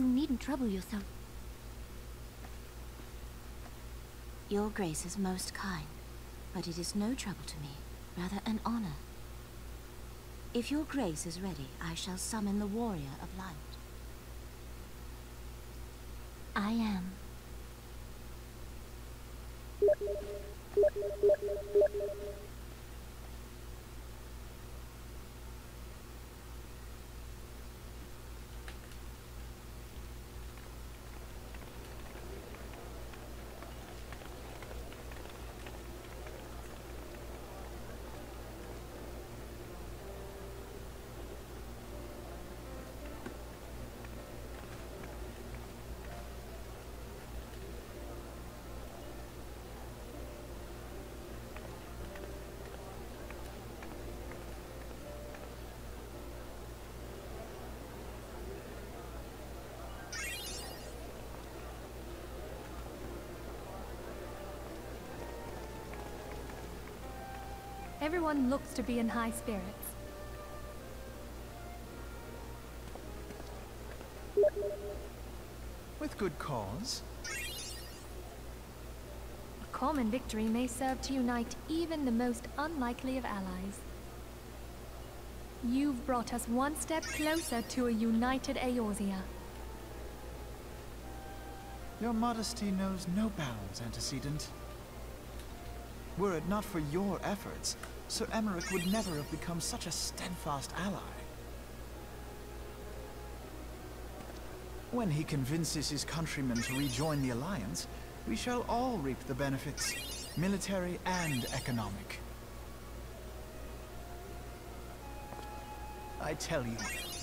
You needn't trouble yourself. Your Grace is most kind, but it is no trouble to me, rather an honor. If your Grace is ready, I shall summon the Warrior of Light. I am. Everyone looks to be in high spirits. With good cause. A common victory may serve to unite even the most unlikely of allies. You've brought us one step closer to a united Eorzea. Your modesty knows no bounds, Antecedent. Were it not for your efforts, Sir Emmerich would never have become such a steadfast ally. When he convinces his countrymen to rejoin the Alliance, we shall all reap the benefits, military and economic. I tell you,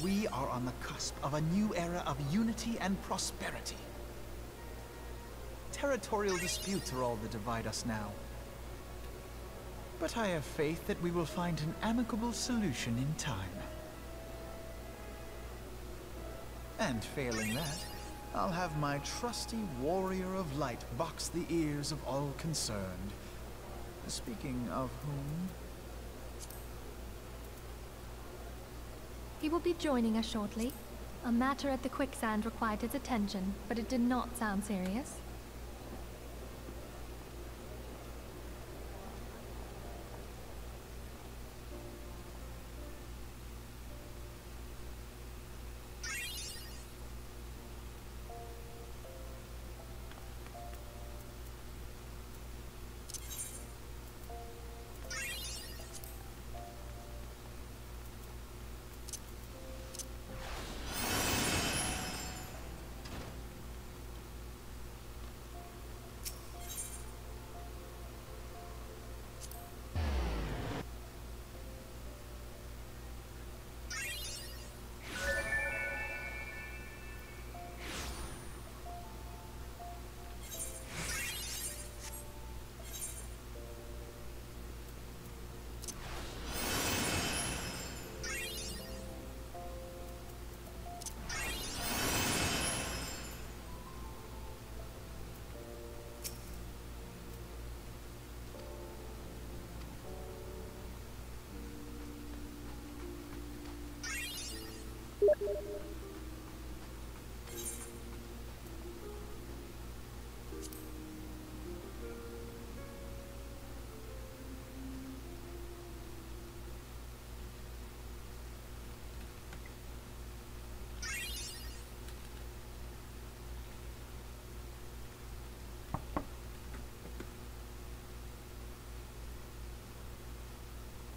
we are on the cusp of a new era of unity and prosperity. Territorial disputes are all that divide us now. But I have faith that we will find an amicable solution in time. And failing that, I'll have my trusty Warrior of Light box the ears of all concerned. Speaking of whom... He will be joining us shortly. A matter at the quicksand required his attention, but it did not sound serious.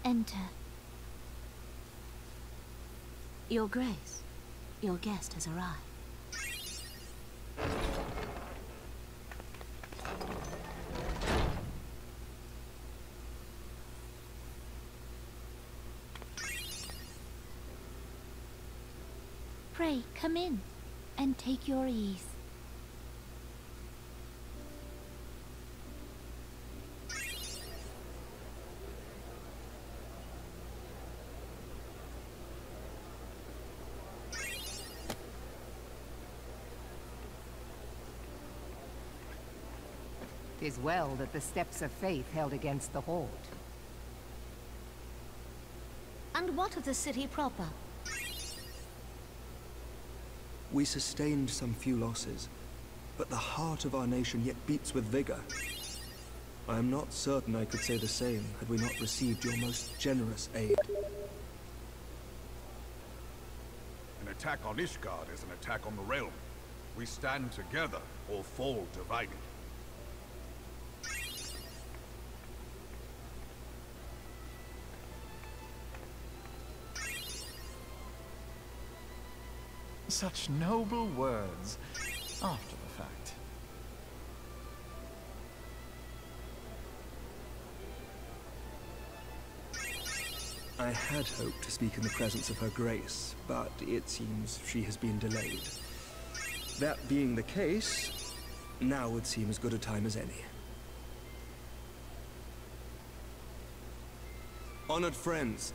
Enter. Your Grace, your guest has arrived. Pray, come in, and take your ease. Tis well that the steps of faith held against the Horde. And what of the city proper? We sustained some few losses, but the heart of our nation yet beats with vigor. I am not certain I could say the same had we not received your most generous aid. An attack on Ishgard is an attack on the realm. We stand together or fall divided. Such noble words after the fact. I had hoped to speak in the presence of her grace, but it seems she has been delayed. That being the case, now would seem as good a time as any. Honored friends,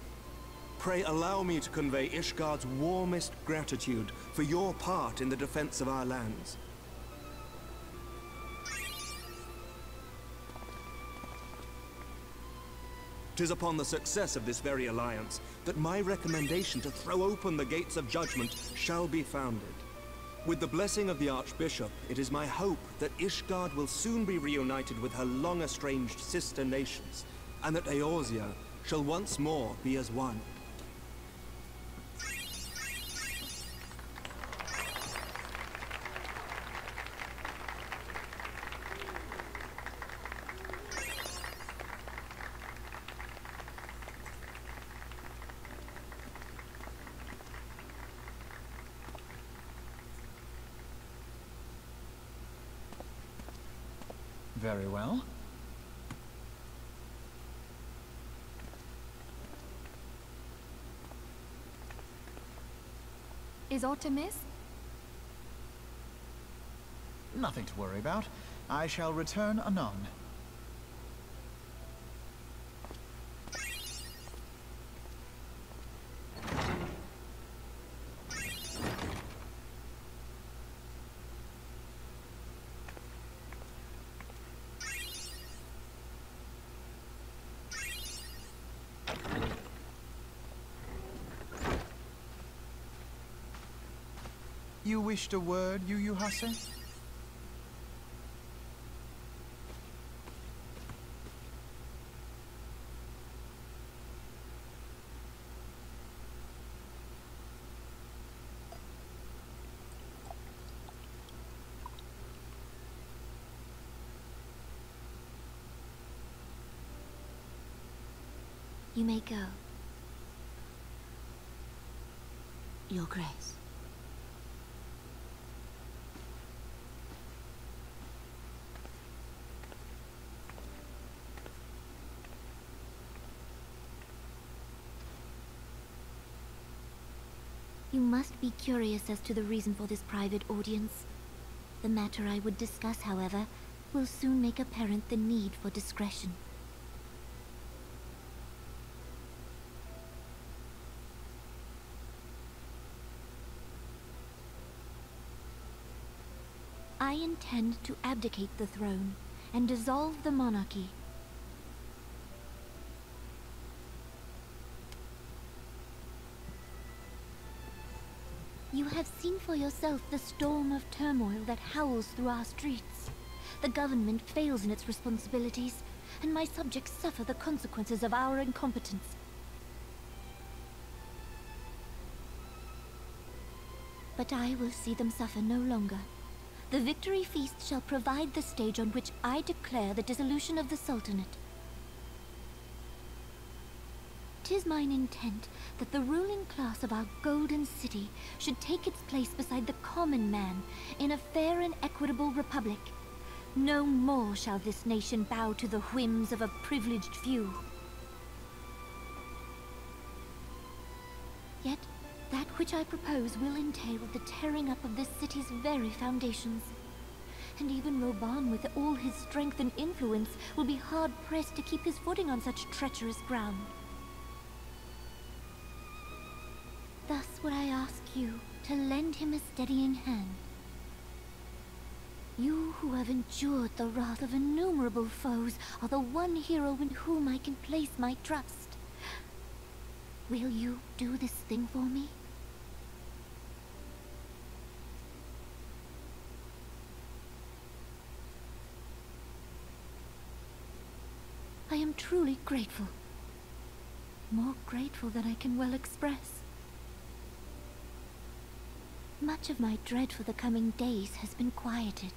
pray allow me to convey Ishgard's warmest gratitude for your part in the defense of our lands. Tis upon the success of this very alliance that my recommendation to throw open the gates of judgment shall be founded. With the blessing of the Archbishop, it is my hope that Ishgard will soon be reunited with her long-estranged sister nations, and that Eorzea shall once more be as one. Very well. Is aught amiss? Nothing to worry about. I shall return anon. You wished a word, Yu Hase? You may go. Your Grace. You must be curious as to the reason for this private audience. The matter I would discuss, however, will soon make apparent the need for discretion. I intend to abdicate the throne and dissolve the monarchy. You have seen for yourself the storm of turmoil that howls through our streets. The government fails in its responsibilities, and my subjects suffer the consequences of our incompetence. But I will see them suffer no longer. The victory feast shall provide the stage on which I declare the dissolution of the Sultanate. 'Tis mine intent that the ruling class of our golden city should take its place beside the common man in a fair and equitable republic. No more shall this nation bow to the whims of a privileged few. Yet, that which I propose will entail the tearing up of this city's very foundations. And even Raubahn, with all his strength and influence, will be hard-pressed to keep his footing on such treacherous ground. Thus would I ask you to lend him a steadying hand. You who have endured the wrath of innumerable foes are the one hero in whom I can place my trust. Will you do this thing for me? I am truly grateful. More grateful than I can well express. Much of my dread for the coming days has been quieted.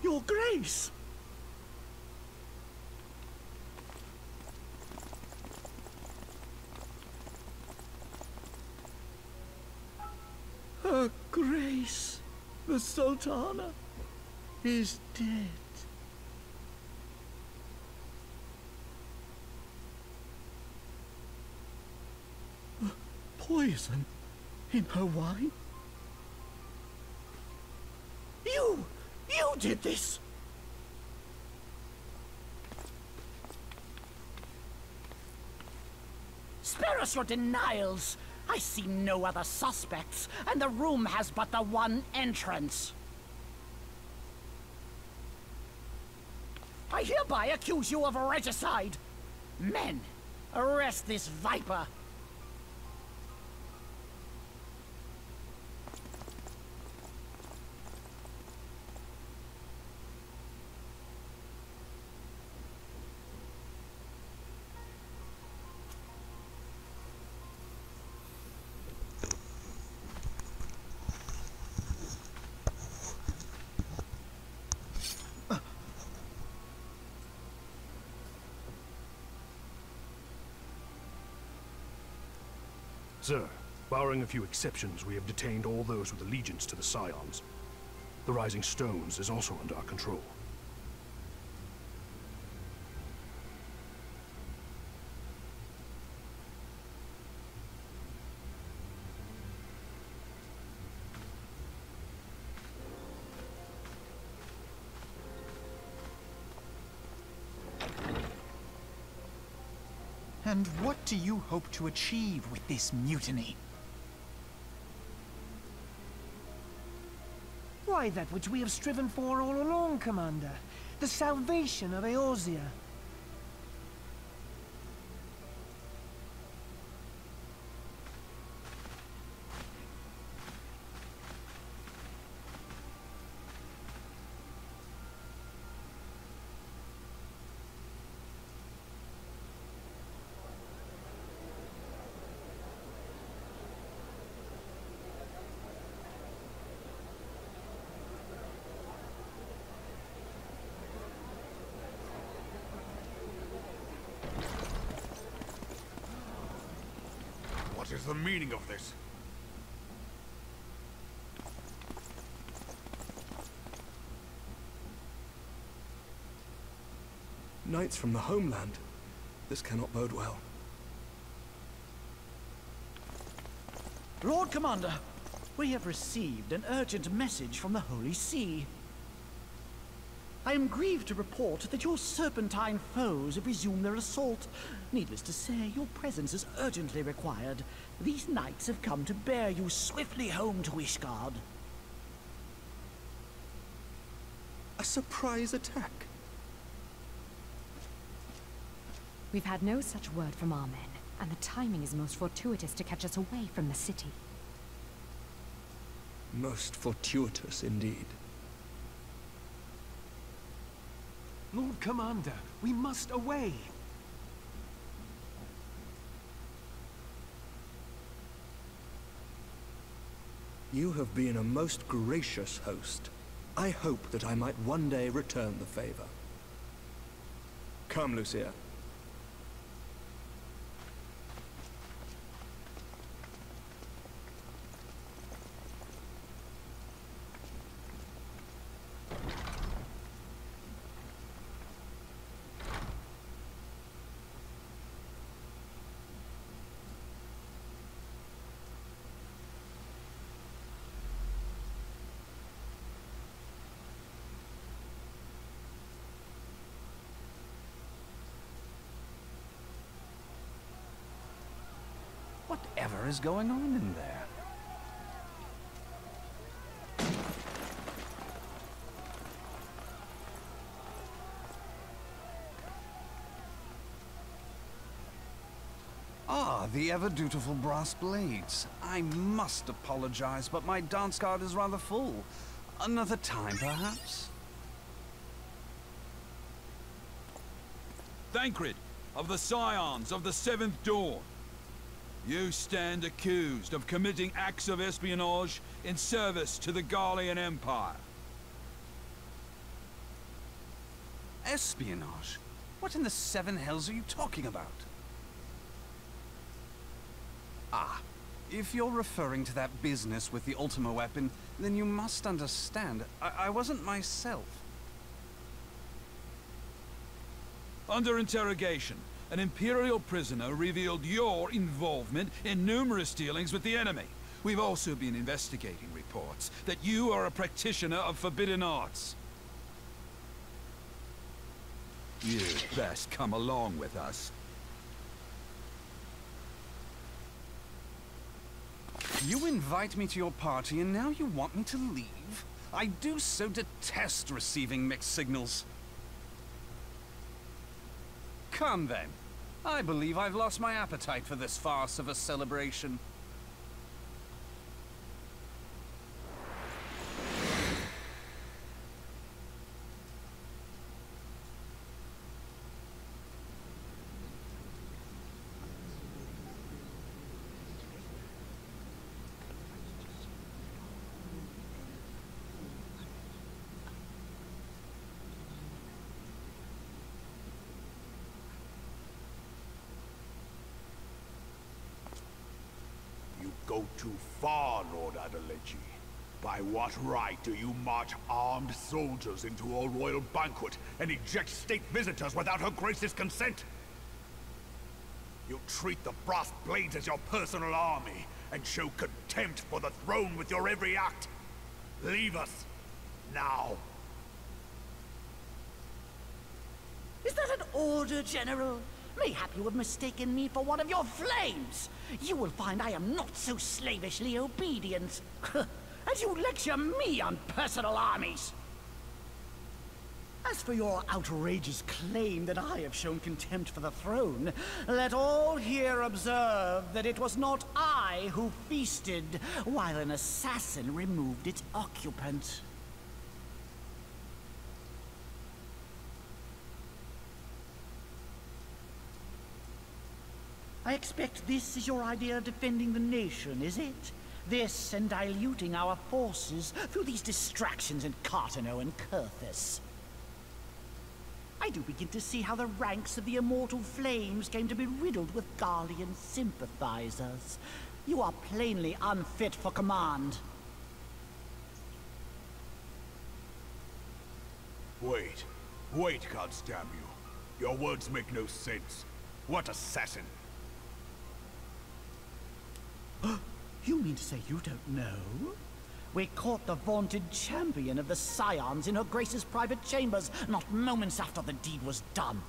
Your Grace! Her Grace, the Sultana, is dead. Poison in her wine? You did this! Spare us your denials! I see no other suspects, and the room has but the one entrance. I hereby accuse you of regicide. Men, arrest this viper. Sir, barring a few exceptions, we have detained all those with allegiance to the Scions. The Rising Stones is also under our control. And what do you hope to achieve with this mutiny? Why, that which we have striven for all along, Commander. The salvation of Eorzea. What is the meaning of this? Knights from the homeland. This cannot bode well. Lord Commander, we have received an urgent message from the Holy See. I am grieved to report that your serpentine foes have resumed their assault. Needless to say, your presence is urgently required. These knights have come to bear you swiftly home to Ishgard. A surprise attack? We've had no such word from our men, and the timing is most fortuitous to catch us away from the city. Most fortuitous indeed. Lord Commander, we must away. You have been a most gracious host. I hope that I might one day return the favor. Come, Lucia. Whatever is going on in there? Ah, the ever-dutiful brass blades. I must apologize, but my dance card is rather full. Another time, perhaps? Thancred, of the Scions of the Seventh Dawn. You stand accused of committing acts of espionage in service to the Garlean Empire. Espionage? What in the seven hells are you talking about? Ah, if you're referring to that business with the Ultima weapon, then you must understand, I wasn't myself. Under interrogation, an Imperial prisoner revealed your involvement in numerous dealings with the enemy. We've also been investigating reports that you are a practitioner of forbidden arts. You'd best come along with us. You invite me to your party and now you want me to leave? I do so detest receiving mixed signals. Come then. I believe I've lost my appetite for this farce of a celebration. Go too far, Lord Adeleji. By what right do you march armed soldiers into a royal banquet and eject state visitors without her grace's consent? You treat the brass blades as your personal army and show contempt for the throne with your every act. Leave us, now. Is that an order, General? Mayhap you have mistaken me for one of your flames. You will find I am not so slavishly obedient. And you lecture me on personal armies. As for your outrageous claim that I have shown contempt for the throne, let all here observe that it was not I who feasted while an assassin removed its occupant. I expect this is your idea of defending the nation, is it? This and diluting our forces through these distractions in Cartano and Kurthus. I do begin to see how the ranks of the Immortal Flames came to be riddled with Garlean sympathizers. You are plainly unfit for command. Wait, goddamn you. Your words make no sense. What assassin? You mean to say you don't know? We caught the vaunted champion of the Scions in her Grace's private chambers, not moments after the deed was done.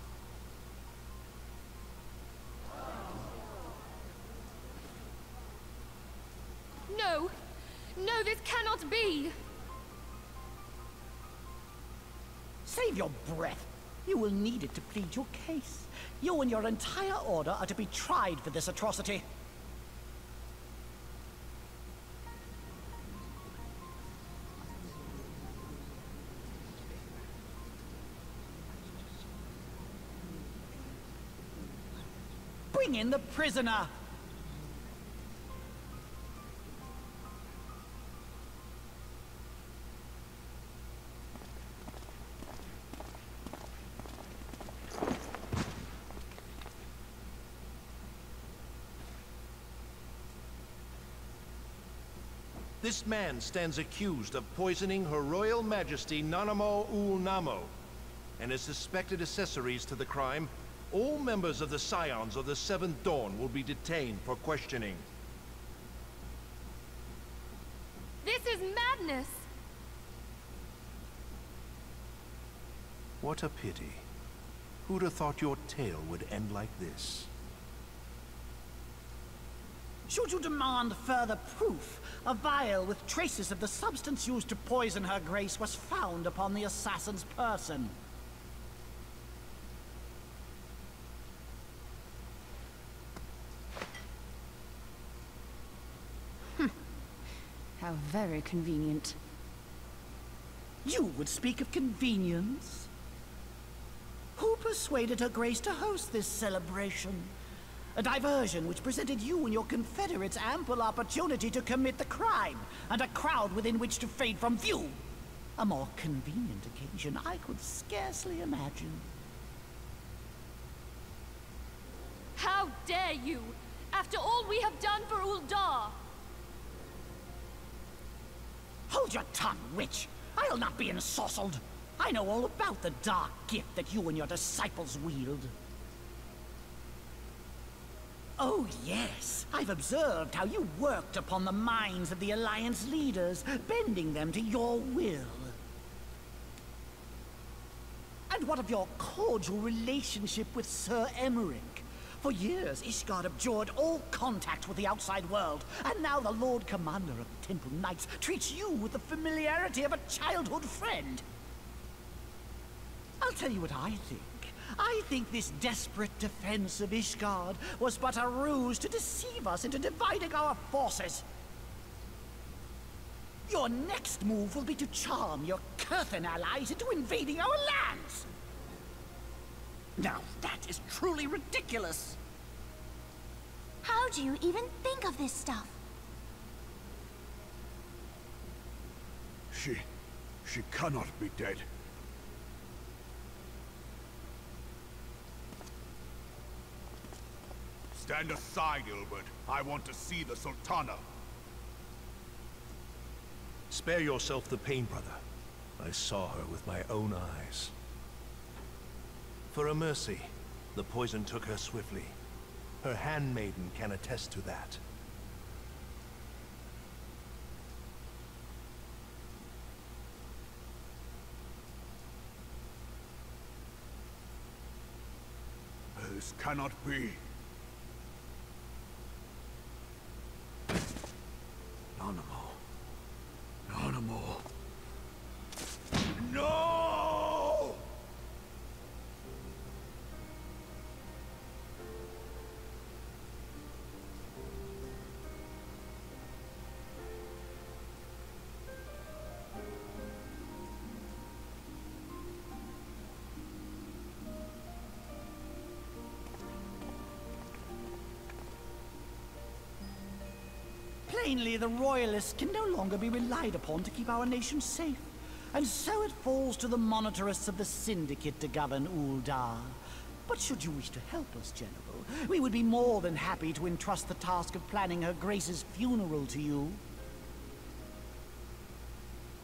No! No, this cannot be! Save your breath. You will need it to plead your case. You and your entire order are to be tried for this atrocity. bring in the prisoner! This man stands accused of poisoning Her Royal Majesty Nanamo Ul Namo, and as suspected accessories to the crime, all members of the Scions of the Seventh Dawn will be detained for questioning. This is madness! What a pity. Who'd have thought your tale would end like this? Should you demand further proof, a vial with traces of the substance used to poison Her Grace was found upon the assassin's person. How very convenient. You would speak of convenience? Who persuaded Her Grace to host this celebration? A diversion which presented you and your confederates ample opportunity to commit the crime, and a crowd within which to fade from view. A more convenient occasion I could scarcely imagine. How dare you! After all we have done for Uldar! Hold your tongue, witch! I'll not be ensorcelled! I know all about the dark gift that you and your disciples wield. Oh yes, I've observed how you worked upon the minds of the Alliance leaders, bending them to your will. And what of your cordial relationship with Sir Emmerich? For years, Ishgard abjured all contact with the outside world, and now the Lord Commander of the Temple Knights treats you with the familiarity of a childhood friend. I'll tell you what I think. I think this desperate defense of Ishgard was but a ruse to deceive us into dividing our forces. Your next move will be to charm your Kurthan allies into invading our lands. Now that is truly ridiculous. How do you even think of this stuff? She cannot be dead. Stand aside, Ilbert. I want to see the Sultana. Spare yourself the pain, brother. I saw her with my own eyes. For a mercy, the poison took her swiftly. Her handmaiden can attest to that. This cannot be. Nanamo. No! Plainly, the Royalists can no longer be relied upon to keep our nation safe. And so it falls to the monitorists of the Syndicate to govern Uldar. But should you wish to help us, General, we would be more than happy to entrust the task of planning Her Grace's funeral to you.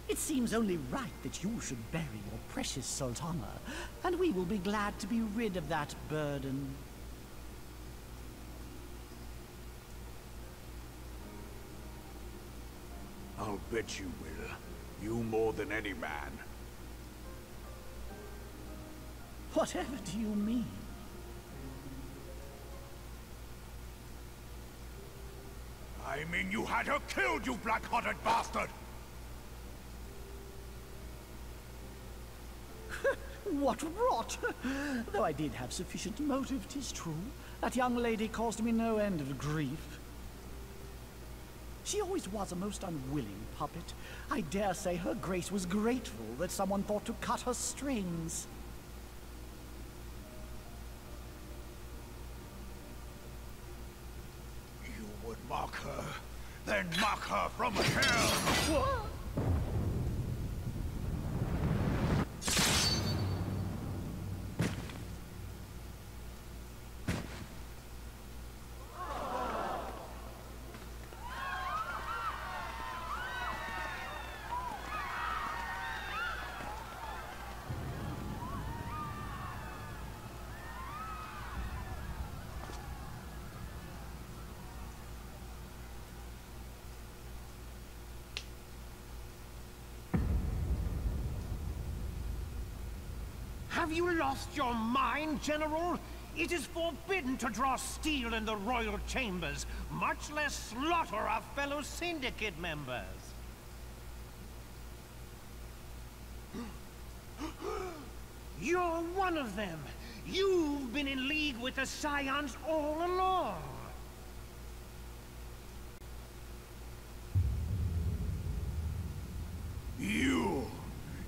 It seems only right that you should bury your precious Sultana, and we will be glad to be rid of that burden. I'll bet you will. You more than any man. Whatever do you mean? I mean you had her killed, you black-hearted bastard! What rot! Though I did have sufficient motive, 'tis true. That young lady caused me no end of grief. She always was a most unwilling puppet. I dare say Her Grace was grateful that someone thought to cut her strings. then mock her from hell! Have you lost your mind, General? It is forbidden to draw steel in the royal chambers, much less slaughter our fellow syndicate members. You're one of them. You've been in league with the Scions all along.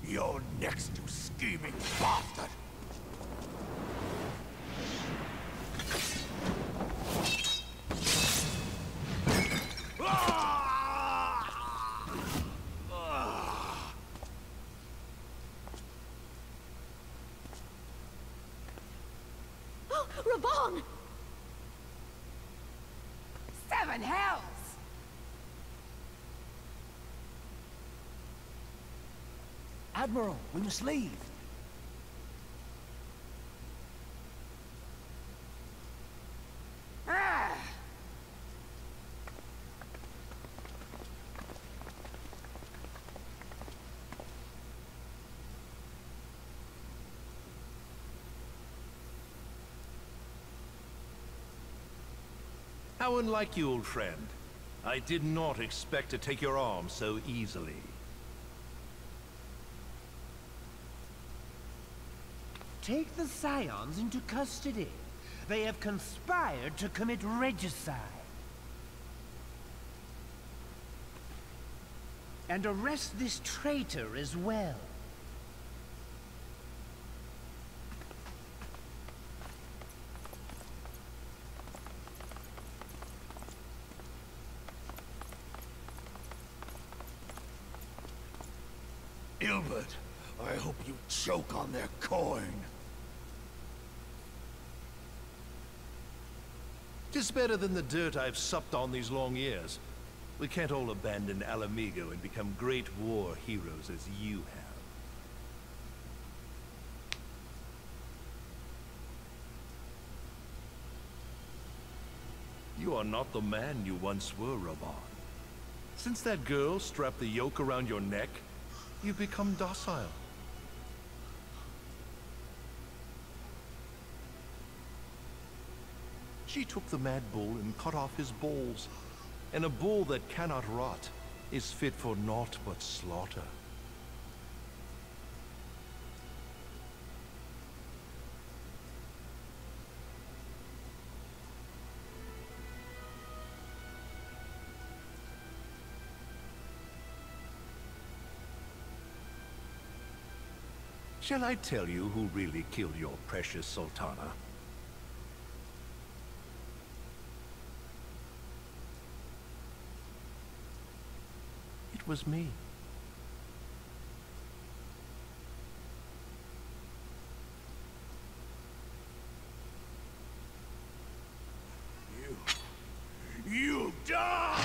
You're next to scheming bastard! Oh, Raubahn! Seven hells! Admiral, we must leave. How unlike you, old friend. I did not expect to take your arm so easily. Take the Scions into custody. They have conspired to commit regicide. And arrest this traitor as well. Ilbert, I hope you choke on their coin. 'Tis better than the dirt I've supped on these long years. We can't all abandon Alamigo and become great war heroes as you have. You are not the man you once were, Raubahn. Since that girl strapped the yoke around your neck, you've become docile. She took the mad bull and cut off his balls. And a bull that cannot rot is fit for naught but slaughter. Shall I tell you who really killed your precious Sultana? It was me. You die!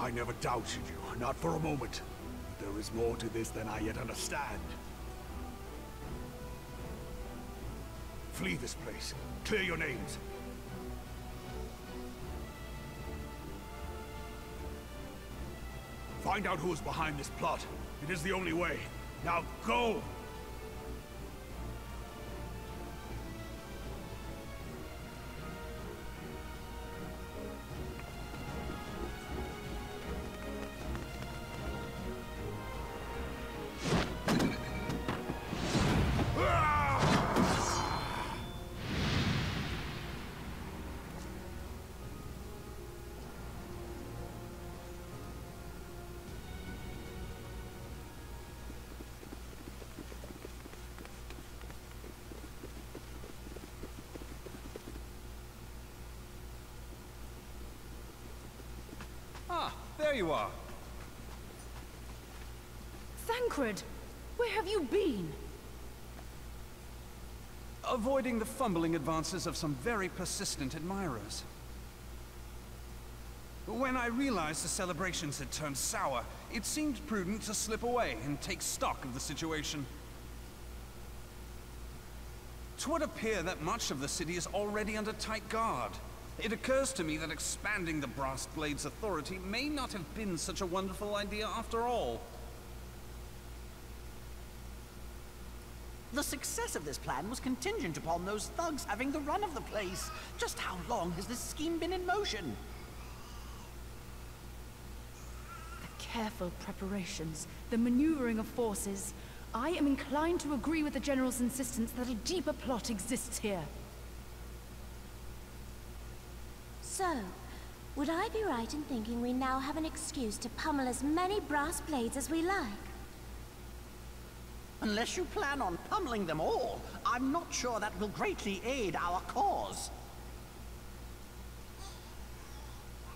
I never doubted you, not for a moment. But there is more to this than I yet understand. Flee this place. Clear your names. Find out who is behind this plot. It is the only way. Now go! Ah, there you are. Thancred, where have you been? Avoiding the fumbling advances of some very persistent admirers. When I realized the celebrations had turned sour, it seemed prudent to slip away and take stock of the situation. 'Twould appear that much of the city is already under tight guard. It occurs to me that expanding the Brass Blade's authority may not have been such a wonderful idea after all. The success of this plan was contingent upon those thugs having the run of the place. Just how long has this scheme been in motion? The careful preparations, the maneuvering of forces. I am inclined to agree with the General's insistence that a deeper plot exists here. So, would I be right in thinking we now have an excuse to pummel as many brass blades as we like? Unless you plan on pummeling them all, I'm not sure that will greatly aid our cause.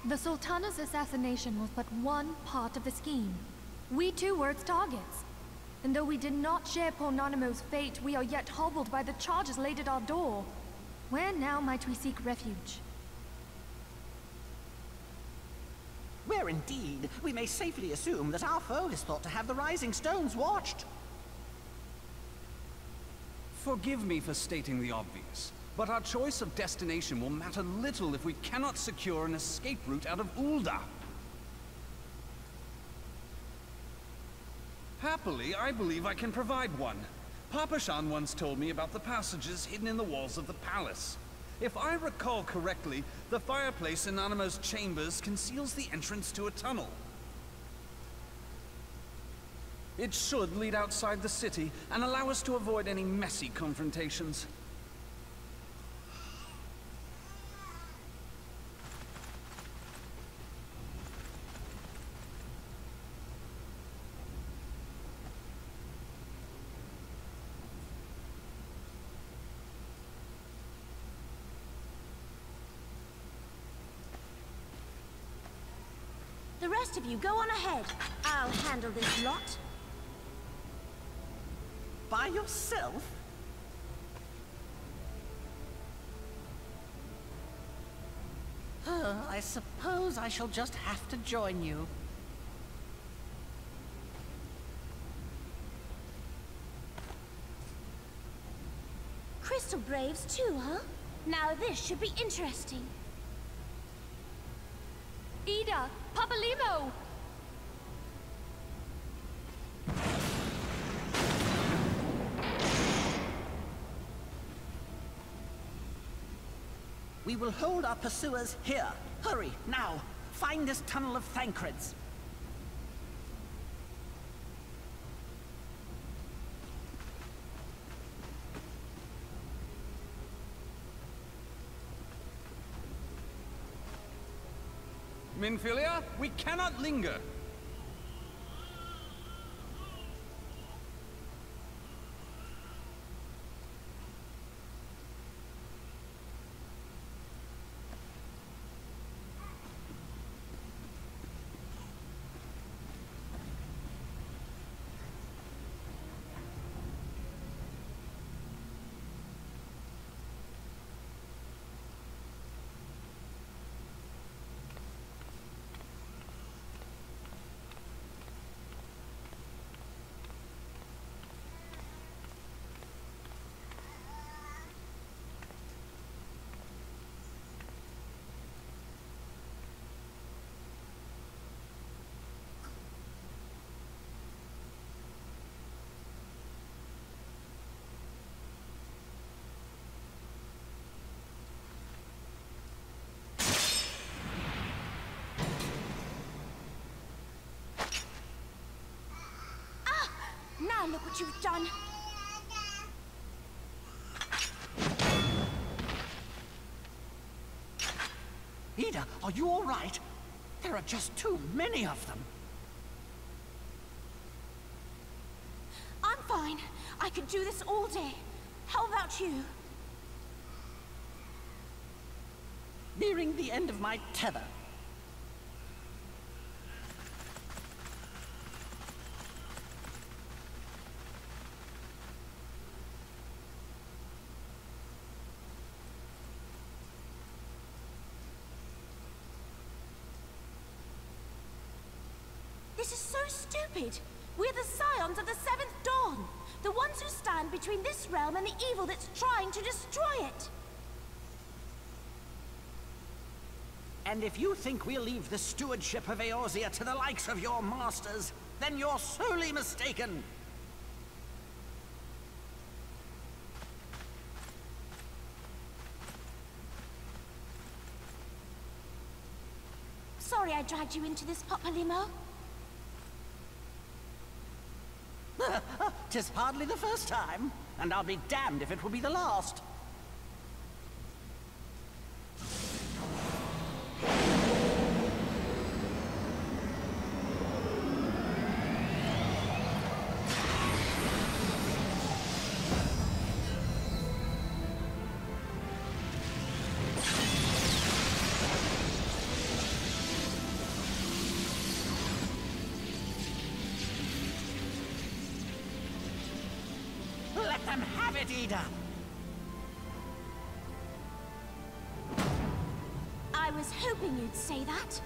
The Sultana's assassination was but one part of the scheme. We too were its targets. And though we did not share poor Nanamo's fate, we are yet hobbled by the charges laid at our door. Where now might we seek refuge? Where indeed, we may safely assume that our foe is thought to have the Rising Stones watched. Forgive me for stating the obvious, but our choice of destination will matter little if we cannot secure an escape route out of Ul'dah. Happily, I believe I can provide one. Papa Shan once told me about the passages hidden in the walls of the palace. If I recall correctly, the fireplace in Nanamo's chambers conceals the entrance to a tunnel. It should lead outside the city and allow us to avoid any messy confrontations. The rest of you go on ahead. I'll handle this lot. By yourself? I suppose I shall just have to join you. Crystal Braves too, huh? Now this should be interesting. Ida! Papalimo! We will hold our pursuers here. Hurry, now! Find this tunnel of Thancred's. Minfilia, we cannot linger. Now look what you've done. Ida, are you all right? There are just too many of them. I'm fine. I could do this all day. How about you? Nearing the end of my tether. This is so stupid. We're the scions of the Seventh Dawn. The ones who stand between this realm and the evil that's trying to destroy it. And if you think we'll leave the stewardship of Eorzea to the likes of your masters, then you're sorely mistaken. Sorry I dragged you into this, Papalymo. 'Tis hardly the first time, and I'll be damned if it will be the last. Let them have it, Ida! I was hoping you'd say that.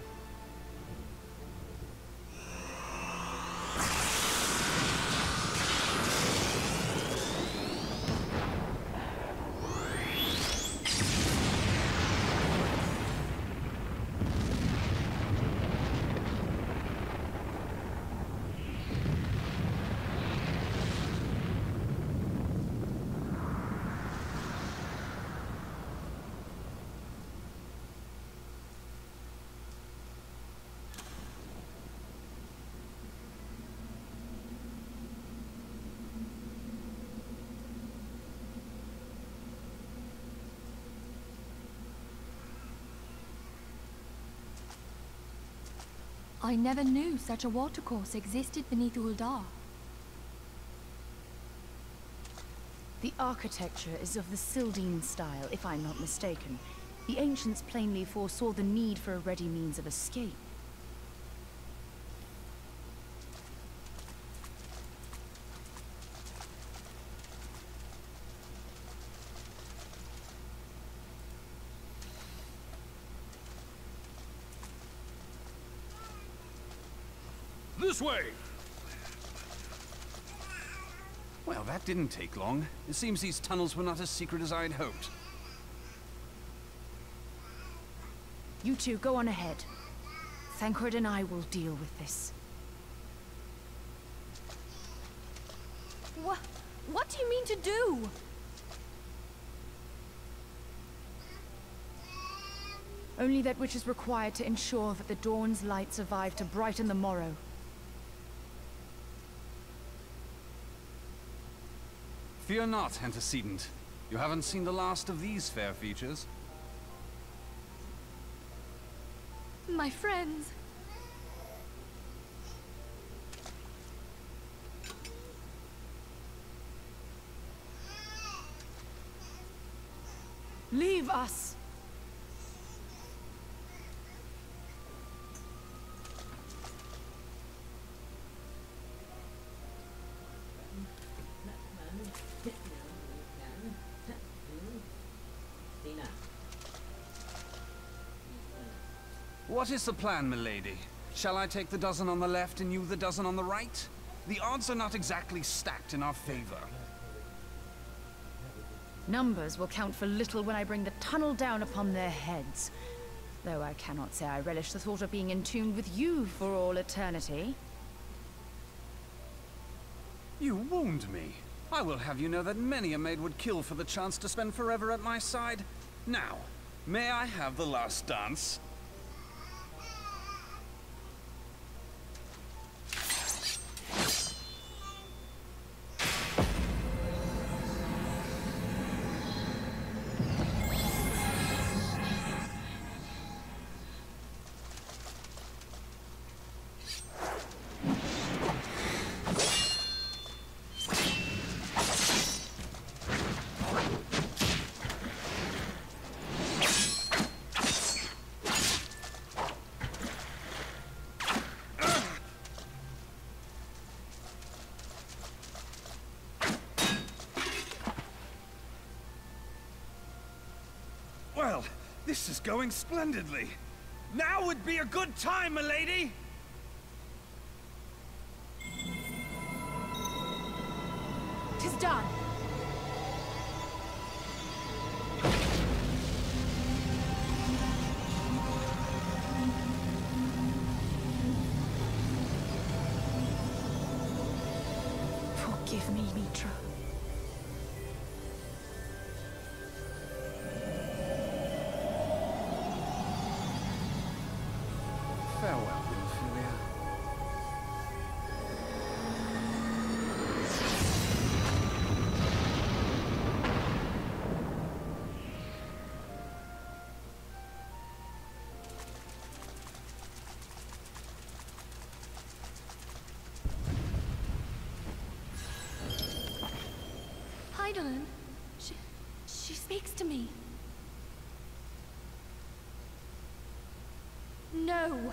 I never knew such a watercourse existed beneath Uldar. The architecture is of the Sildine style, if I'm not mistaken. The ancients plainly foresaw the need for a ready means of escape. This way! Well, that didn't take long. It seems these tunnels were not as secret as I'd hoped. You two, go on ahead. Thancred and I will deal with this. What do you mean to do? Only that which is required to ensure that the dawn's light survive to brighten the morrow. Fear not, antecedent. You haven't seen the last of these fair features. My friends. Leave us! What is the plan, milady? Shall I take the dozen on the left and you the dozen on the right? The odds are not exactly stacked in our favor. Numbers will count for little when I bring the tunnel down upon their heads. Though I cannot say I relish the thought of being entombed with you for all eternity. You wound me. I will have you know that many a maid would kill for the chance to spend forever at my side. Now, may I have the last dance? This is going splendidly. Now would be a good time, milady! 'Tis done. Forgive me, Mitra. Farewell, Ophelia. Hydaelyn, she speaks to me. No.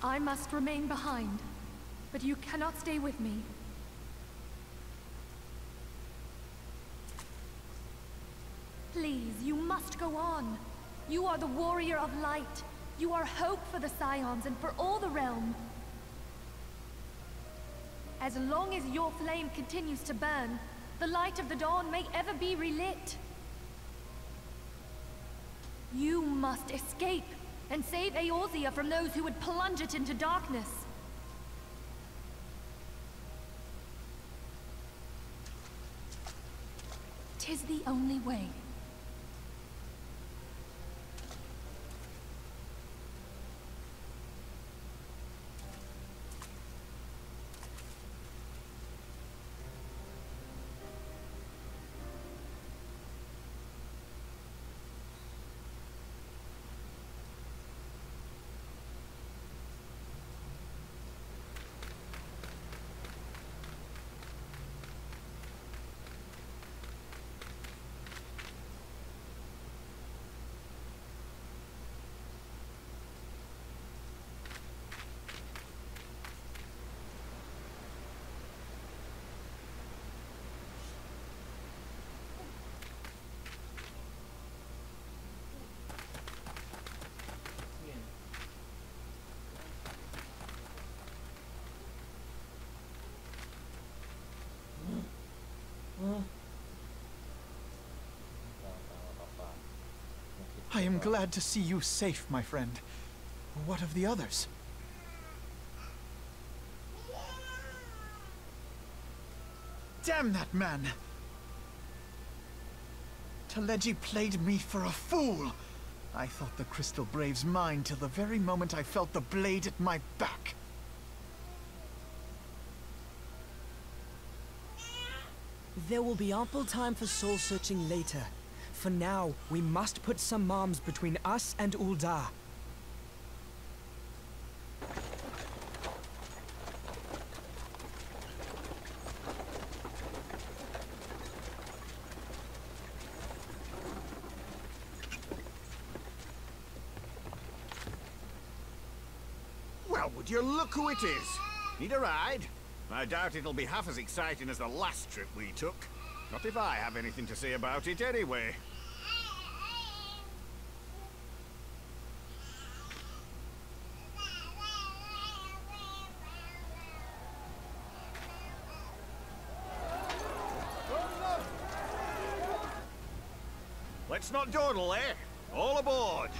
I must remain behind, but you cannot stay with me. Please, you must go on. You are the warrior of light. You are hope for the Scions and for all the realm. As long as your flame continues to burn, the light of the dawn may ever be relit. You must escape and save Eorzea from those who would plunge it into darkness. "'Tis the only way. I am glad to see you safe, my friend. What of the others? Damn that man! Teleji played me for a fool! I thought the Crystal Brave's mine till the very moment I felt the blade at my back. There will be ample time for soul-searching later. For now, we must put some arms between us and Ul'dah. Well, would you look who it is? Need a ride? I doubt it'll be half as exciting as the last trip we took. Not if I have anything to say about it anyway. Let's not dawdle, eh? All aboard!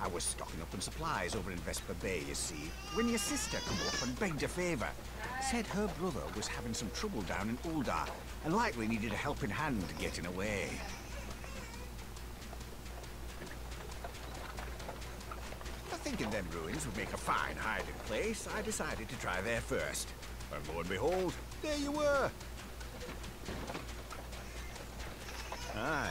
I was stocking up on supplies over in Vesper Bay, you see, when your sister come up and begged a favor. Said her brother was having some trouble down in Uldar, and likely needed a helping hand getting away. Thinking them ruins would make a fine hiding place, I decided to try there first. And lo and behold, there you were! Aye,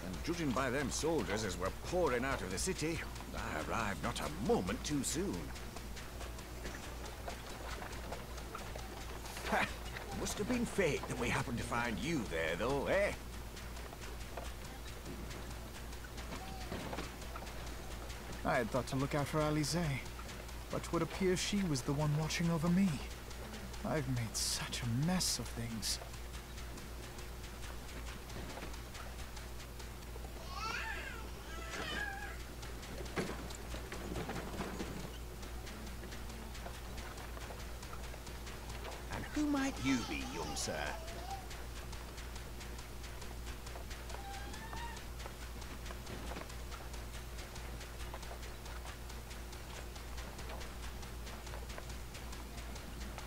and judging by them soldiers as were pouring out of the city, I arrived not a moment too soon. Ha! Must have been fate that we happened to find you there, though, eh? I had thought to look out for Alize, but it would appear she was the one watching over me. I've made such a mess of things. And who might you be, young sir?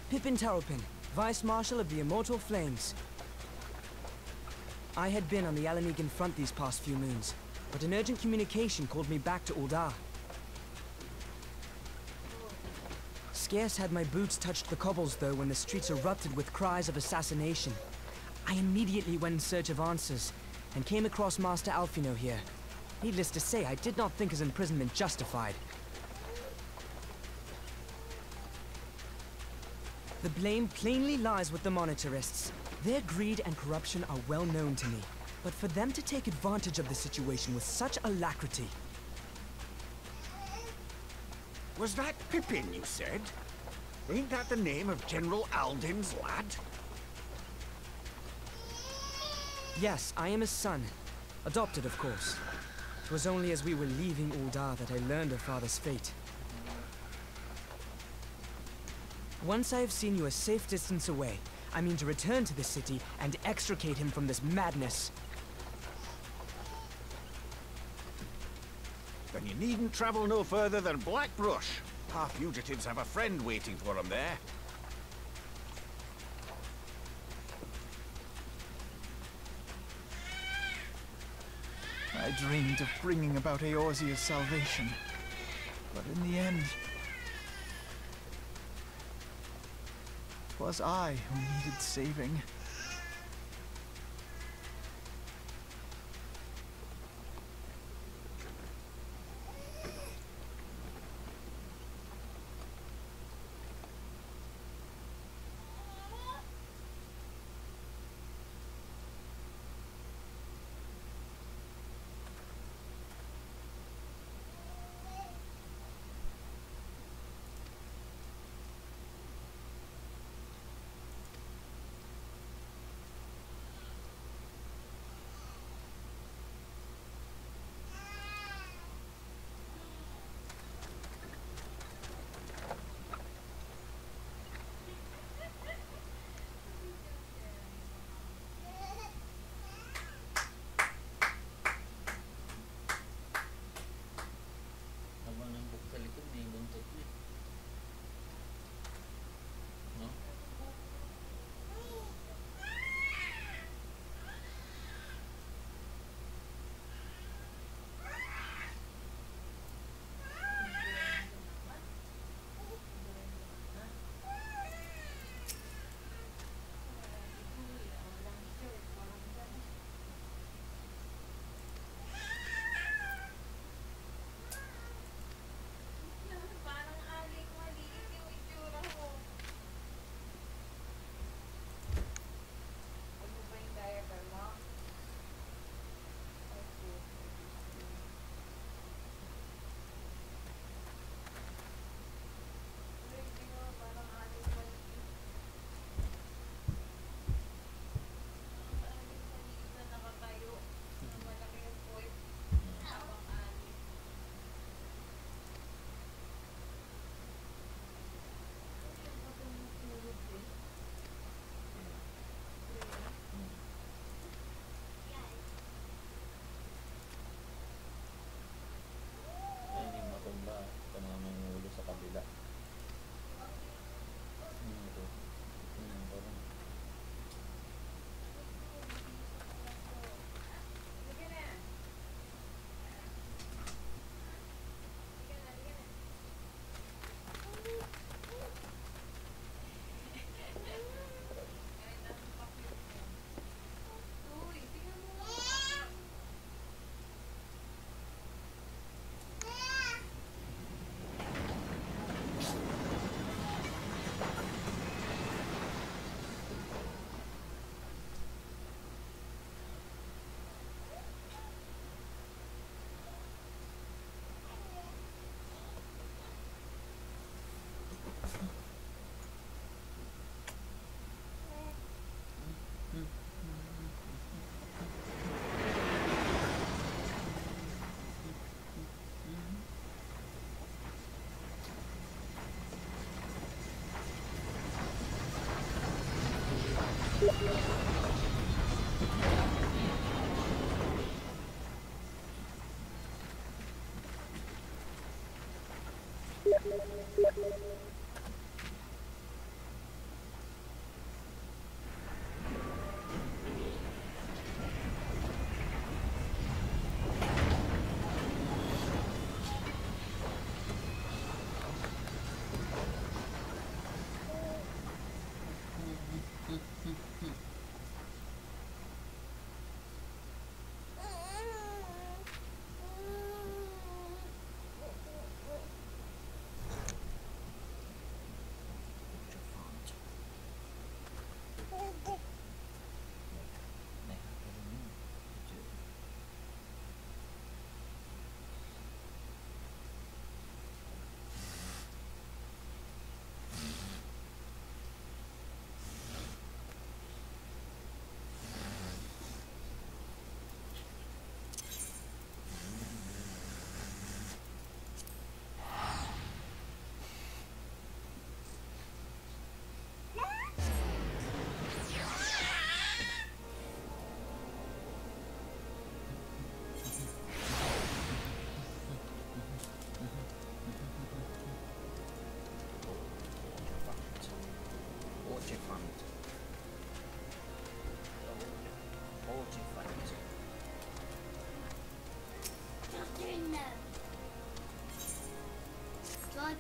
Pippin Taropin, Vice Marshal of the Immortal Flames. I had been on the Alamegan front these past few moons, but an urgent communication called me back to Uldar. Scarce had my boots touched the cobbles, though, when the streets erupted with cries of assassination. I immediately went in search of answers, and came across Master Alfino here. Needless to say, I did not think his imprisonment justified. The blame plainly lies with the Monitarists. Their greed and corruption are well known to me, but for them to take advantage of the situation with such alacrity... Was that Pippin, you said? Ain't that the name of General Alden's lad? Yes, I am his son. Adopted, of course. It was only as we were leaving Uldar that I learned of father's fate. Once I have seen you a safe distance away, I mean to return to the city and extricate him from this madness. Then you needn't travel no further than Blackbrush. Our fugitives have a friend waiting for them there. I dreamed of bringing about Eorzea's salvation, but in the end... was I who needed saving.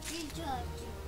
Georgie, Georgie.